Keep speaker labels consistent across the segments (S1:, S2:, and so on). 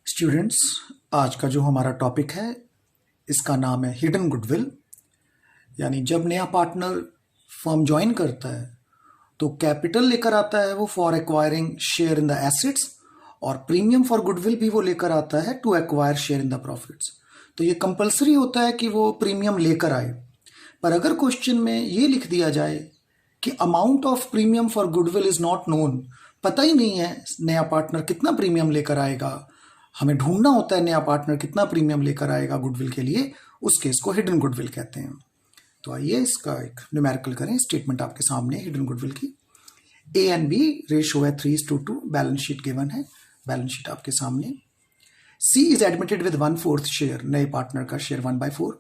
S1: Students, आज का जो हमारा टॉपिक है इसका नाम है हिडन गुडविल। यानी जब नया पार्टनर फर्म ज्वाइन करता है तो कैपिटल लेकर आता है वो for acquiring share in the assets, और प्रीमियम फॉर गुडविल भी वो लेकर आता है to acquire share in the profits. तो ये कंपलसरी होता है कि वो प्रीमियम लेकर आए। पर अगर क्वेश्चन में ये लिख दिया जाए कि amount of premium for goodwill is not known, पता ही नहीं है नया पार्टनर कितना प्रीमियम लेकर आएगा, हमें ढूंढना होता है नया पार्टनर कितना प्रीमियम लेकर आएगा गुडविल के लिए, उस केस को हिडन गुडविल कहते हैं। तो आइए इसका एक न्यूमेरिकल करें। स्टेटमेंट आपके सामने हिडन गुडविल की। ए एंड बी रेशियो है 3:2, बैलेंस शीट गिवन है, बैलेंस शीट आपके सामने। C is admitted with 1/4 share, नए पार्टनर का share 1/4।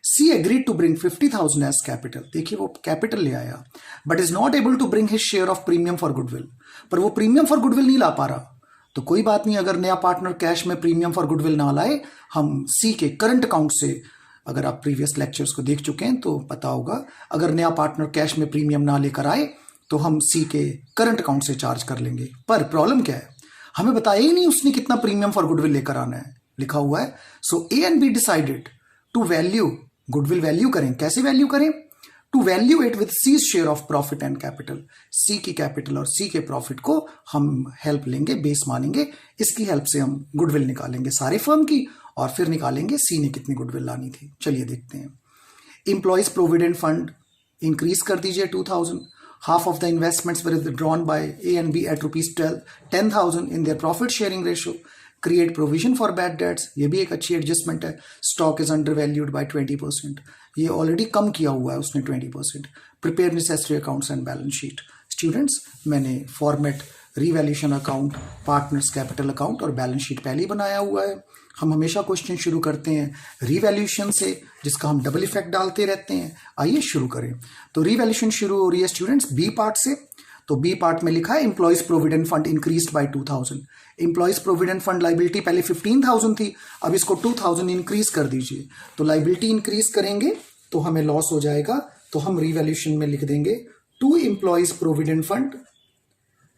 S1: C agreed to bring 50,000 as capital, देखिए वो कैपिटल ले आया, but is not able to bring his share of premium for goodwill, पर वो प्रीमियम फॉर गुडविल नहीं ला पा रहा। तो कोई बात नहीं, अगर नया पार्टनर कैश में प्रीमियम फॉर गुडविल ना लाए, हम सी के करंट अकाउंट से, अगर आप प्रीवियस लेक्चर्स को देख चुके हैं तो पता होगा, अगर नया पार्टनर कैश में प्रीमियम ना लेकर आए तो हम सी के करंट अकाउंट से चार्ज कर लेंगे। पर प्रॉब्लम क्या है, हमें बताया ही नहीं उसने कितना प्रीमियम फॉर गुडविल लेकर आना है, लिखा हुआ है। So A and B decided to value goodwill, value करें, कैसे वैल्यू करें, to value it with C share of profit and capital. C की कैपिटल और सी के प्रॉफिट को हम हेल्प लेंगे, बेस मानेंगे, इसकी हेल्प से हम गुडविल निकालेंगे सारे फर्म की, और फिर निकालेंगे सी ने कितनी गुडविल लानी थी। चलिए देखते हैं। एम्प्लॉयज प्रोविडेंट फंड इंक्रीज कर दीजिए 2,000। Half of the investments were withdrawn by A and B at ₹10,000 in their profit sharing ratio. Create provision for bad debts, ये भी एक अच्छी एडजस्टमेंट है। Stock is under valued by 20%, ये already कम किया हुआ है उसने 20%। Prepare necessary accounts and balance sheet. Students, मैंने format revaluation account, partners capital account और बैलेंस शीट पहले ही बनाया हुआ है। हम हमेशा क्वेश्चन शुरू करते हैं रीवैल्यूएशन से, जिसका हम डबल इफेक्ट डालते रहते हैं। आइए शुरू करें। तो रीवैल्यूएशन शुरू हो रही है स्टूडेंट्स बी पार्ट से। तो बी पार्ट में लिखा है employees provident fund increased by 2,000। Employees provident fund liability पहले 15,000 थी, अब इसको 2,000 इंक्रीज कर दीजिए। तो लाइबिलिटी इंक्रीज करेंगे तो हमें लॉस हो जाएगा, तो हम रीवैल्यूएशन में लिख देंगे टू एम्प्लॉयज प्रोविडेंट फंड,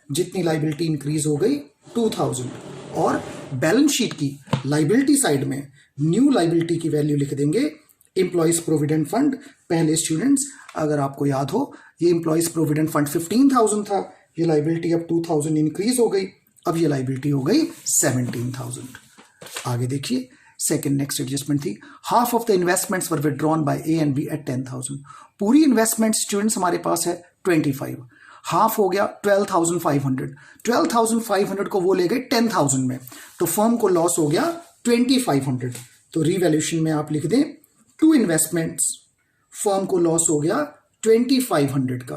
S1: जितनी लाइबिलिटी इंक्रीज हो गई 2,000, और बैलेंस शीट की लाइबिलिटी साइड में न्यू लाइबिलिटी की वैल्यू लिख देंगे एम्प्लॉयज प्रोविडेंट फंड। पहले स्टूडेंट्स अगर आपको याद हो, ये एम्प्लॉयज प्रोविडेंट फंड 15,000 था, ये लाइबिलिटी अब 2,000 इंक्रीज हो गई, अब ये लाइबिलिटी हो गई 17,000। आगे देखिए, सेकंड नेक्स्ट एडजस्टमेंट थी half of the investments were withdrawn by A and B at 10,000। पूरी इन्वेस्टमेंट स्टूडेंट्स हमारे पास है 25, हाफ हो गया 12,500। 12,500 को वो ले गए 10,000 में, तो फर्म को लॉस हो गया 2,500। तो रीवैल्यूएशन में आप लिख दें टू इन्वेस्टमेंट्स, फर्म को लॉस हो गया 2,500 का।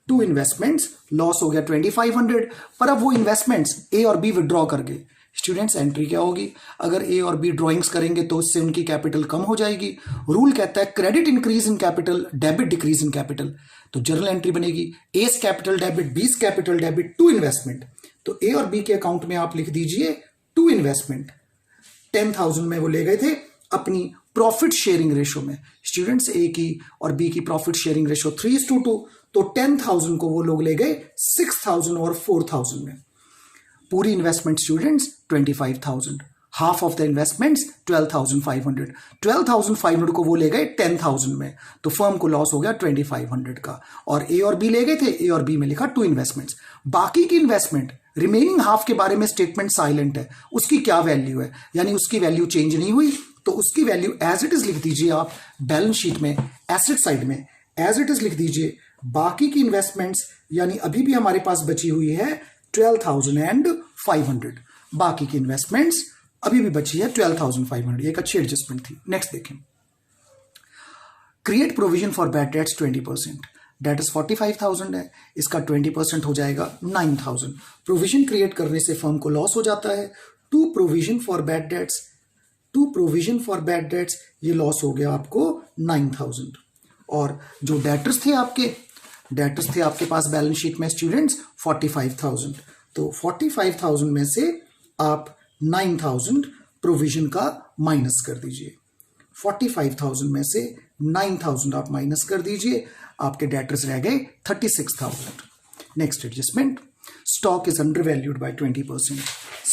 S1: टू इन्वेस्टमेंट्स लॉस हो गया 2,500, पर अब वो इन्वेस्टमेंट्स ए और बी विड्रॉ कर गए। स्टूडेंट्स, एंट्री क्या होगी, अगर ए और बी ड्रॉइंग्स करेंगे तो उससे उनकी कैपिटल कम हो जाएगी। रूल कहता है credit increase in capital, debit decrease in capital. तो जर्नल एंट्री बनेगी A's capital debit, B's capital debit, to investment. तो ए और बी के अकाउंट में आप लिख दीजिए टू इन्वेस्टमेंट। 10,000 में वो ले गए थे अपनी प्रॉफिट शेयरिंग रेशो में। स्टूडेंट्स, ए की और बी की प्रॉफिट शेयरिंग रेशो 3:2, तो 10,000 को वो लोग ले गए 6,000 और 4,000 में। पूरी investment students 25,000, half of the investments 12,500। 12,500 को वो ले गए 10,000 में, तो फर्म को लॉस हो गया 2,500 का। और ए और बी ले गए थे, ए और बी में लिखा टू इन्वेस्टमेंट्स। बाकी की इन्वेस्टमेंट रिमेनिंग हाफ के बारे में स्टेटमेंट साइलेंट है, उसकी क्या वैल्यू है, यानी उसकी वैल्यू चेंज नहीं हुई, तो उसकी वैल्यू एज इट इज लिख दीजिए आप बैलेंस शीट में, एसेट साइड में एज इट इज लिख दीजिए। बाकी की इन्वेस्टमेंट्स यानी अभी भी हमारे पास बची हुई है 12,500, बाकी की इन्वेस्टमेंट्स अभी भी बची है 12,500। एक अच्छी एडजस्टमेंट थी। नेक्स्ट देखें, create provision for bad debts 20%, debt is 45,000 है, इसका 20% हो जाएगा 9,000। प्रोविजन क्रिएट करने से फर्म को लॉस हो जाता है। To provision for bad debts, to provision for bad debts, ये लॉस हो गया आपको 9,000। और जो डेटर्स थे आपके पास बैलेंस शीट में स्टूडेंट्स 45,000, तो 45,000 में से आप 9,000 प्रोविजन का माइनस कर दीजिए। 45,000 में से 9,000 आप माइनस कर दीजिए, आपके डेटर्स रह गए 36,000। Next adjustment, stock is under valued by 20%।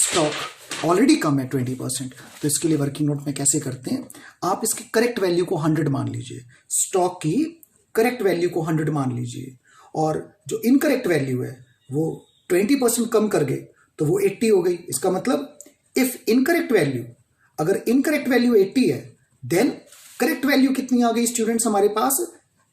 S1: Stock already कम है 20%। तो इसके लिए वर्किंग नोट में कैसे करते हैं, आप इसकी करेक्ट वैल्यू को 100 मान लीजिए, स्टॉक की करेक्ट वैल्यू को 100 मान लीजिए, और जो इनकरेक्ट वैल्यू है वो 20% कम कर गए तो वो 80 हो गई। इसका मतलब इफ इनकरेक्ट वैल्यू, अगर इनकरेक्ट वैल्यू 80 है देन करेक्ट वैल्यू कितनी आ गई स्टूडेंट्स हमारे पास,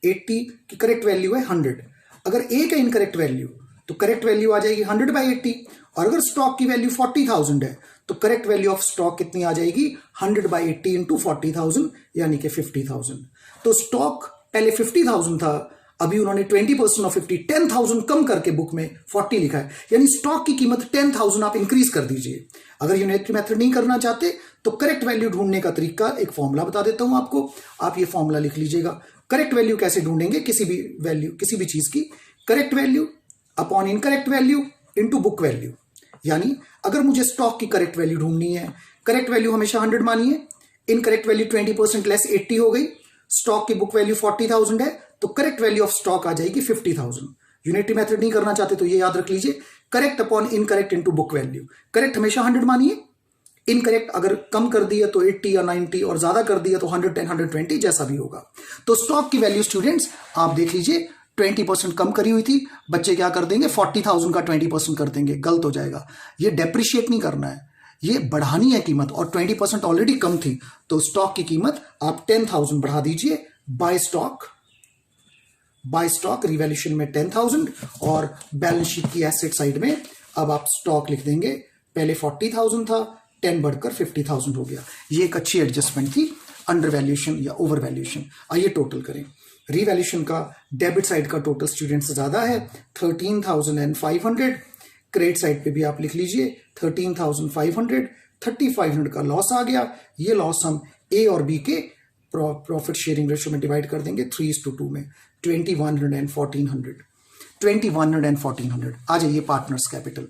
S1: 80 की करेक्ट वैल्यू है 100। अगर एक है इनकरेक्ट वैल्यू तो करेक्ट वैल्यू आ जाएगी 100/80, और अगर स्टॉक की वैल्यू 40,000 है तो करेक्ट वैल्यू ऑफ स्टॉक कितनी आ जाएगी, 100/80 इंटू 40,000 यानी कि 50,000। तो स्टॉक पहले 50,000 था, अभी उन्होंने 20% ऑफ 50, 10,000 कम करके बुक में 40 लिखा है, यानी स्टॉक की कीमत 10,000 आप इंक्रीज कर दीजिए। अगर यूनिटरी मेथड नहीं करना चाहते तो करेक्ट वैल्यू ढूंढने का तरीका एक फॉर्मूला बता देता हूं आपको, आप ये फॉर्मूला लिख लीजिएगा। करेक्ट वैल्यू कैसे ढूंढेंगे, किसी भी वैल्यू, किसी भी चीज की correct value upon incorrect value into book value. यानी अगर मुझे स्टॉक की करेक्ट वैल्यू ढूंढनी है, करेक्ट वैल्यू हमेशा 100 मानिए, इनकरेक्ट वैल्यू 20% लेस 80 हो गई, स्टॉक की बुक वैल्यू 40,000 है तो करेक्ट वैल्यू ऑफ स्टॉक आ जाएगी 50,000। यूनिटरी मेथड नहीं करना चाहते तो ये याद रख लीजिए, correct upon incorrect into book value. Correct हमेशा 100 मानिए, इनकरेक्ट अगर कम कर दिया तो 80 या 90, और ज्यादा कर दिया तो 110, 120 जैसा भी होगा। तो स्टॉक की वैल्यू स्टूडेंट्स आप देख लीजिए 20% कम करी हुई थी, बच्चे क्या कर देंगे 40,000 का 20% कर देंगे, गलत हो जाएगा। ये डेप्रिशिएट नहीं करना है, ये बढ़ानी है कीमत, और 20% ऑलरेडी कम थी तो स्टॉक की कीमत आप 10,000 बढ़ा दीजिए। बाय स्टॉक रिवैल्यूएशन में 10,000, और बैलेंस शीट की एसेट साइड में अब आप स्टॉक लिख देंगे, पहले 40,000 था, 10 बढ़कर 50,000 हो गया। ये एक अच्छी एडजस्टमेंट थी, अंडर वैल्यूएशन या ओवर वैल्यूएशन। आइए टोटल करें। रिवैल्यूएशन का डेबिट साइड का टोटल स्टूडेंट्स ज्यादा है 13,500, क्रेडिट साइड पे भी आप लिख लीजिए 13,500, 3,500 का लॉस आ गया। ये लॉस हम ए और बी के प्रॉफिट शेयरिंग रेशियो में डिवाइड कर देंगे 3:2 में, 2,100 and 1,400, 2,100 and 1,400। आ जाइए पार्टनर्स कैपिटल।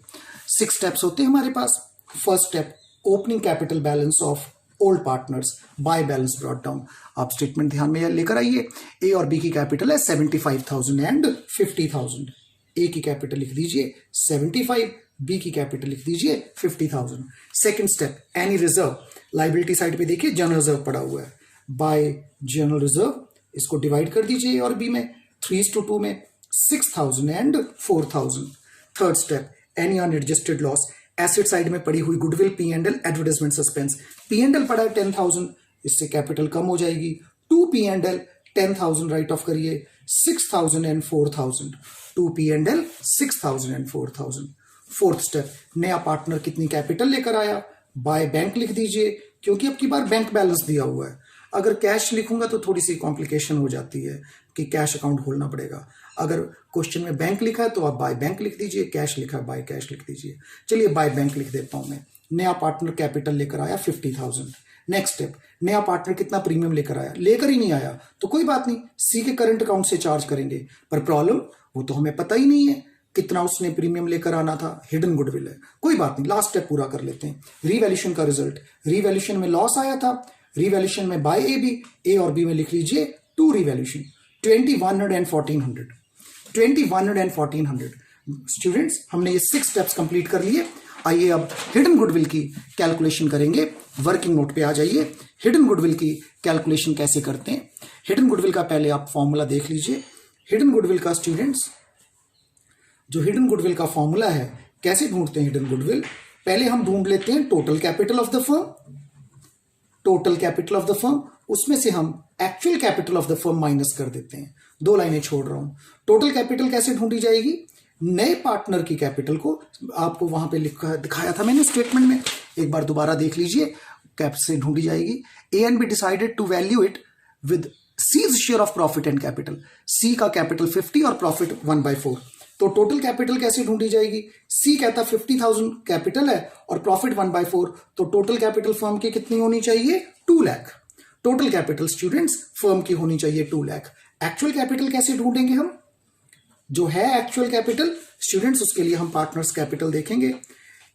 S1: 6 स्टेप्स होते हैं हमारे पास। First step, opening capital balance of old partners by balance brought down. आप स्टेटमेंट ध्यान में लेकर आइए। ए और बी की कैपिटल है 75,000 एंड 50,000। ए की कैपिटल लिख दीजिए 75, बी की कैपिटल लिख दीजिए 50,000। Second step, any reserve, liability side पे देखिए जनरल रिजर्व पड़ा हुआ है, बाय जनरल रिजर्व इसको डिवाइड कर दीजिए और बी में 3:2 में 6,000 and 4,000। Third step, any unadjusted loss, asset side में पड़ी हुई goodwill, P&L, advertisement suspense. P&L पड़ा है 10,000, इससे कैपिटल कम हो जाएगी। 2 P&L 10,000 राइट ऑफ करिए, 6,000 and 4,000। 2 P&L 6,000 and 4,000। Fourth step, नया पार्टनर कितनी कैपिटल लेकर आया, बाय बैंक लिख दीजिए, क्योंकि अब की बार बैंक बैलेंस दिया हुआ है। अगर कैश लिखूंगा तो थोड़ी सी कॉम्प्लिकेशन हो जाती है कि कैश अकाउंट खोलना पड़ेगा। अगर क्वेश्चन में बैंक लिखा है तो आप बाय बैंक लिख दीजिए, कैश लिखा है बाय कैश लिख दीजिए। चलिए बाय बैंक लिख देता हूं मैं। नया पार्टनर कैपिटल लेकर आया 50,000। नेक्स्ट स्टेप, नया पार्टनर कितना प्रीमियम लेकर आया, लेकर ही नहीं आया तो कोई बात नहीं, सी के करंट अकाउंट से चार्ज करेंगे। पर प्रॉब्लम वो तो हमें पता ही नहीं है कितना उसने प्रीमियम लेकर आना था, हिडन गुडविल है, कोई बात नहीं, लास्ट स्टेप पूरा कर लेते हैं। रीवैल्यूएशन का रिजल्ट, रीवैल्यूएशन में लॉस आया था, रीवैल्यूएशन में बाय ए बी, ए और बी में लिख लीजिए 2 रीवैल्यूएशन, 2,100 एंड 1,400, 2,100 एंड 1,400। स्टूडेंट्स हमने ये 6 स्टेप्स कंप्लीट कर लिए। आइए अब हिडन गुडविल की कैलकुलेशन करेंगे। वर्किंग नोट पे आ जाइए। हिडन गुडविल की कैलकुलेशन कैसे करते हैं, हिडन गुडविल का पहले आप फॉर्मूला देख लीजिए। हिडन गुडविल का स्टूडेंट्स, जो हिडन गुडविल का फॉर्मूला है, कैसे ढूंढते हैं हिडन गुडविल, पहले हम ढूंढ लेते हैं total capital of the firm, total capital of the firm, उसमें से हम actual capital of the firm minus कर देते हैं। 2 लाइनें छोड़ रहा हूं। टोटल कैपिटल कैसे ढूंढी जाएगी, नए पार्टनर की कैपिटल को आपको वहां पे लिखा दिखाया था मैंने स्टेटमेंट में, एक बार दोबारा देख लीजिए, कैसे ढूंढी जाएगी। A and B decided to value it with C's share of profit and capital. C का कैपिटल 50 और प्रॉफिट 1/4। तो टोटल कैपिटल कैसे ढूंढी जाएगी, सी कहता 50,000 कैपिटल है और प्रॉफिट 1/4, तो टोटल कैपिटल फर्म की कितनी होनी चाहिए, 2 lakh. Total capital students firm की होनी चाहिए 2 लाख। एक्चुअल कैपिटल कैसे ढूंढेंगे हम, जो है एक्चुअल कैपिटल स्टूडेंट्स, उसके लिए हम पार्टनर्स कैपिटल देखेंगे।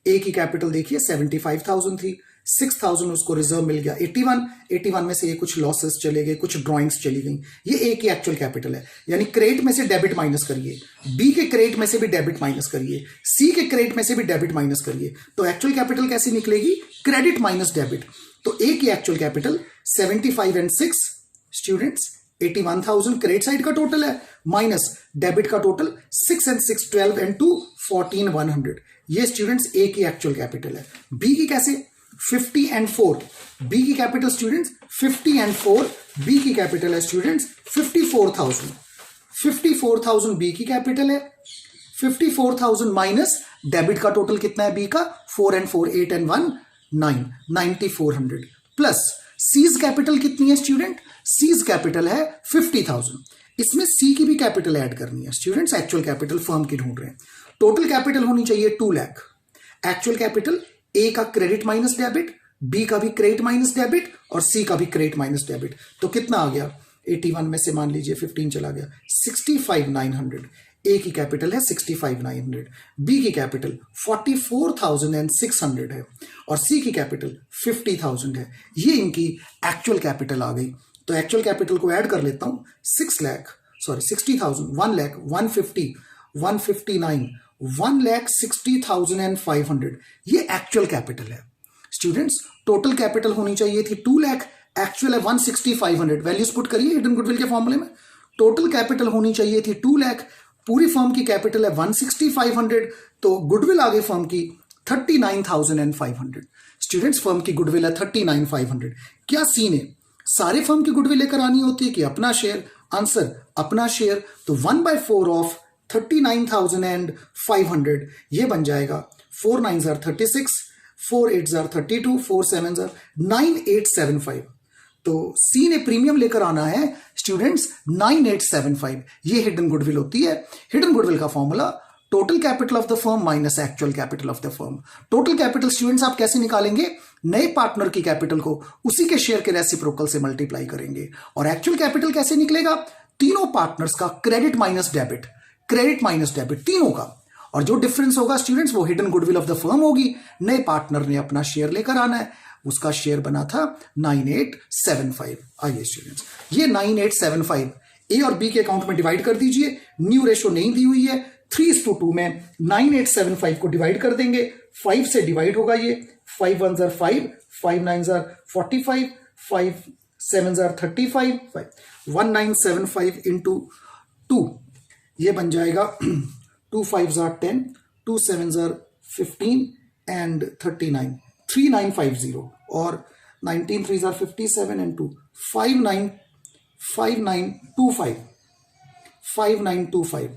S1: ए की कैपिटल देखिए 75,000 थी, 6,000 उसको रिजर्व मिल गया। 81 में से ये कुछ लॉसेस चले गए, कुछ ड्रॉइंग्स चली गई, ये ए की एक्चुअल कैपिटल है। यानी क्रेडिट में से डेबिट माइनस करिए, बी के क्रेडिट में से भी डेबिट माइनस करिए, सी के क्रेडिट में से भी डेबिट माइनस करिए, तो एक्चुअल कैपिटल कैसी निकलेगी? Credit minus debit. तो ए की actual capital 75 and 6 students 81,000 credit side का टोटल है, माइनस डेबिट का टोटल 6 एंड 6 12 एंड 2 14,100। ये स्टूडेंट्स ए की एक्चुअल कैपिटल है। बी की कैसे? 50 एंड 4, बी की कैपिटल स्टूडेंट्स 50 एंड 4, बी की कैपिटल है स्टूडेंट्स 54,000। 54,000 बी की कैपिटल है। 54,000 माइनस डेबिट का टोटल कितना है बी का? 4 and 4 8 and 1 9 9400 plus seize capital कितनी है स्टूडेंट? सीज कैपिटल है 50,000। इसमें सी की भी कैपिटल ऐड करनी है स्टूडेंट्स। एक्चुअल कैपिटल फर्म की ढूंढ रहे हैं। टोटल कैपिटल होनी चाहिए 2 लाख। एक्चुअल कैपिटल ए का क्रेडिट माइनस डेबिट, बी का भी क्रेडिट माइनस डेबिट और सी का भी क्रेडिट माइनस डेबिट, तो कितना आ गया? 81 में से मान लीजिए 15 चला गया, 65,900। ए की कैपिटल है 65,900, बी की कैपिटल 44,600 है और सी की कैपिटल 50,000 है। ये इनकी एक्चुअल कैपिटल आ गई। तो एक्चुअल कैपिटल को ऐड कर लेता हूं, 60,000, 1 लाख, 150, 159, 1,60,500, ये एक्चुअल कैपिटल है स्टूडेंट्स। टोटल कैपिटल होनी चाहिए थी 2 लाख, एक्चुअल है 160,500। वैल्यूज पुट करिए हिडन गुडविल के फॉर्मूले में। टोटल कैपिटल होनी चाहिए थी 2 लाख, पूरी फर्म की कैपिटल है 160,500, तो गुडविल आ गई फर्म की 39,500। स्टूडेंट्स फर्म की गुडविल है 39,500। क्या सी ने सारे फर्म की गुडविल लेकर आनी होती है कि अपना शेयर? आंसर अपना शेयर। तो 1/4 ऑफ 39,500 ये बन जाएगा 4 9s are 36, 4 8s are 32, 4 7s are 9875। तो सी ने प्रीमियम लेकर आना है स्टूडेंट्स 9875। ये हिडन गुडविल होती है। हिडन गुडविल का formula total capital of the firm minus actual capital of the firm. Total capital students आप कैसे निकालेंगे? नए पार्टनर की कैपिटल को उसी के शेयर के रेसिप्रोकल से मल्टीप्लाई करेंगे। और एक्चुअल कैपिटल कैसे निकलेगा? तीनों पार्टनर्स का credit minus debit, credit minus debit तीनों का, और जो डिफरेंस होगा स्टूडेंट्स वो hidden goodwill of the firm होगी। नए पार्टनर ने अपना शेयर लेकर आना है, उसका शेयर बना था 9875। आइए स्टूडेंट्स, ये 9875 ए और बी के अकाउंट में डिवाइड कर दीजिए। न्यू रेशो नहीं दी हुई है, 3:2 में 9875 को डिवाइड कर देंगे। 5 से डिवाइड होगा ये, 5 1s are 5, 5 9s are 45, 5 7s are 35, 1975 into 2 ये बन जाएगा 2 5s are 10, 2 7s are 15 and 39, 3950 और 19 3s are 57 and 2 5925।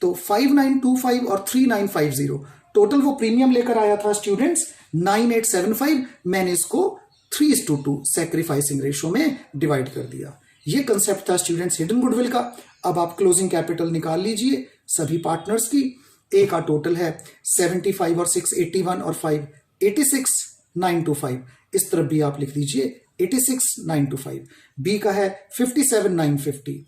S1: तो 5925 और 3950 टोटल वो प्रीमियम लेकर आया था स्टूडेंट्स 9875। मैंने इसको 3:2 सैक्रिफाइसिंग रेशो में डिवाइड कर दिया। ये कंसेप्ट था स्टूडेंट्स हिडन गुडविल का। अब आप क्लोजिंग कैपिटल निकाल लीजिए सभी पार्टनर्स की। ए का टोटल है 75 और 6 81 और 5 86,925। इस तरफ भी आप लिख दीजिए 86,925। बी का है 57,950,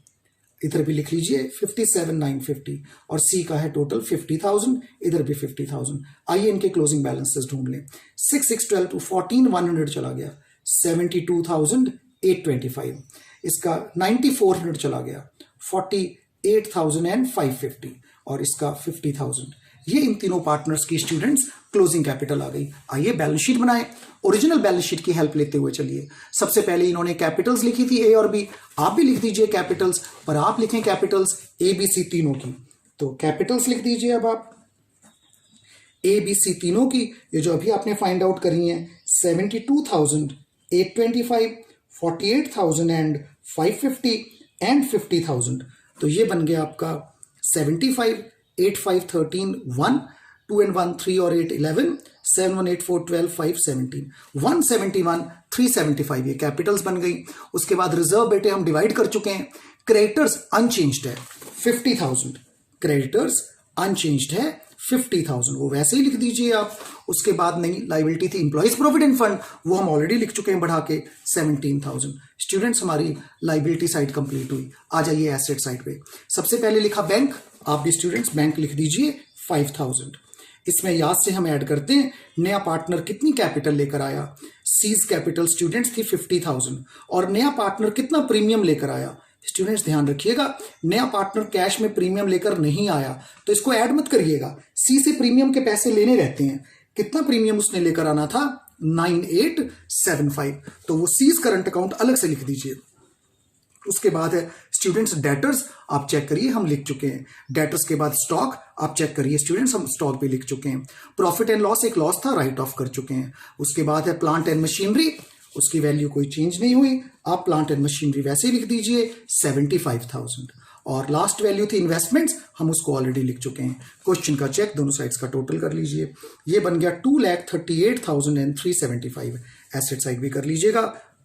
S1: इधर भी लिख लीजिए 57,950 और सी का है टोटल 50,000, इधर भी 50,000। आइए इनके क्लोजिंग बैलेंसेस ढूंढ लें। 6 6 12 to 14,100 चला गया, 72,825। इसका 9,400 चला गया, 48,550 और इसका 50,000। ये इन तीनों पार्टनर्स की स्टूडेंट्स क्लोजिंग कैपिटल आ गई। आइए बैलेंस शीट बनाएं। ओरिजिनल बैलेंस शीट की हेल्प लेते हुए चलिए। सबसे पहले इन्होंने कैपिटल्स लिखी थी ए और बी, आप भी लिख दीजिए कैपिटल्स, पर आप लिखें कैपिटल्स ए बी सी तीनों की। तो कैपिटल्स लिख दीजिए अब आप ए बी सी तीनों की, ये जो अभी आपने फाइंड आउट करी हैं 72,825, 48,550 एंड 50,000। तो ये बन गया आपका 75 8 5 13 1 2 and 1 3 और 8 11 7 1 8 4 12 5 17 171 375 ये कैपिटल्स बन गई। उसके बाद रिजर्व बेटे हम डिवाइड कर चुके हैं। क्रेडिटर्स अनचेंज्ड है 50,000, क्रेडिटर्स अनचेंज्ड है 50,000, वो वैसे ही लिख दीजिए आप। उसके बाद नई लाइबिलिटी थी एम्प्लॉइज प्रोविडेंट फंड, वो हम ऑलरेडी लिख चुके हैं बढ़ा के 17,000। स्टूडेंट्स हमारी लाइबिलिटी साइड कंप्लीट हुई। आ जाइए एसेट साइड पे। सबसे पहले लिखा बैंक, आप भी स्टूडेंट्स बैंक लिख दीजिए 5,000। इसमें याद से हम ऐड करते हैं, नया पार्टनर कितनी कैपिटल लेकर आया। सीज कैपिटल स्टूडेंट्स थी 50,000 और नया पार्टनर कितना प्रीमियम लेकर आया। स्टूडेंट्स ध्यान रखिएगा, नया पार्टनर कैश में प्रीमियम लेकर नहीं आया तो इसको ऐड मत करिएगा। सी से प्रीमियम के पैसे लेने रहते हैं। कितना प्रीमियम उसने लेकर आना था, 9875, तो वो सीज करंट अकाउंट अलग से लिख दीजिए। उसके बाद है स्टूडेंट्स डेटर्स, आप चेक करिए हम लिख चुके हैं। डेटर्स के बाद स्टॉक, आप चेक करिए स्टूडेंट्स हम स्टॉक भी लिख चुके हैं। प्रॉफिट एंड लॉस, एक लॉस था, राइट ऑफ कर चुके हैं। उसके बाद है प्लांट एंड मशीनरी, उसकी वैल्यू कोई चेंज नहीं हुई, आप प्लांट एंड मशीनरी वैसे ही लिख दीजिए 75,000। और लास्ट वैल्यू थी इन्वेस्टमेंट्स, हम उसको ऑलरेडी लिख चुके हैं। क्वेश्चन का चेक, दोनों साइड्स का टोटल कर लीजिए, ये बन गया 2,38,375। एसेट साइड भी कर लीजिएगा,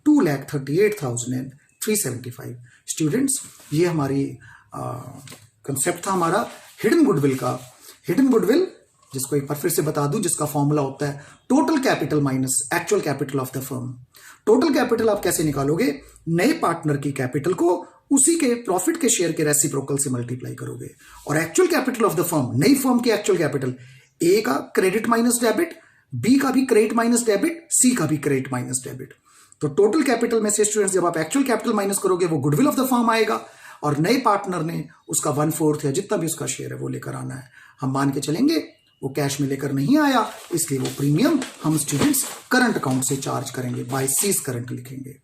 S1: 2,38,375। स्टूडेंट्स, ये हमारी कंसेप्ट था हमारा हिडन गुडविल का। हिडन गुडविल, जिसको एक बार फिर से बता दूं, जिसका फॉर्मूला होता है total capital minus actual capital of the firm. Total capital आप कैसे निकालोगे, नए पार्टनर की कैपिटल को उसी के प्रॉफिट के शेयर के रेसिप्रोकल से मल्टीप्लाई करोगे। और actual capital of the firm, नई फर्म की एक्चुअल कैपिटल, ए का क्रेडिट माइनस डेबिट, बी का भी क्रेडिट माइनस डेबिट, सी का भी क्रेडिट माइनस डेबिट। तो टोटल कैपिटल में से स्टूडेंट्स जब आप एक्चुअल कैपिटल माइनस करोगे वो गुडविल ऑफ द फर्म आएगा, और नए पार्टनर ने उसका 1/4 या जितना भी उसका शेयर है वो लेकर आना है। हम मान के चलेंगे वो कैश में लेकर नहीं आया, इसलिए वो प्रीमियम हम स्टूडेंट्स करंट अकाउंट से चार्ज करेंगे, बाय सीज करंट लिखेंगे।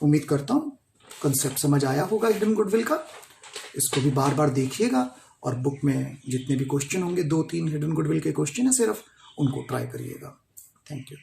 S1: उम्मीद करता हूं कंसेप्ट समझ आया होगा हिडन गुडविल का। इसको भी बार बार देखिएगा और बुक में जितने भी क्वेश्चन होंगे, 2-3 हिडन गुडविल के क्वेश्चन है सिर्फ, उनको ट्राई करिएगा। Thank you.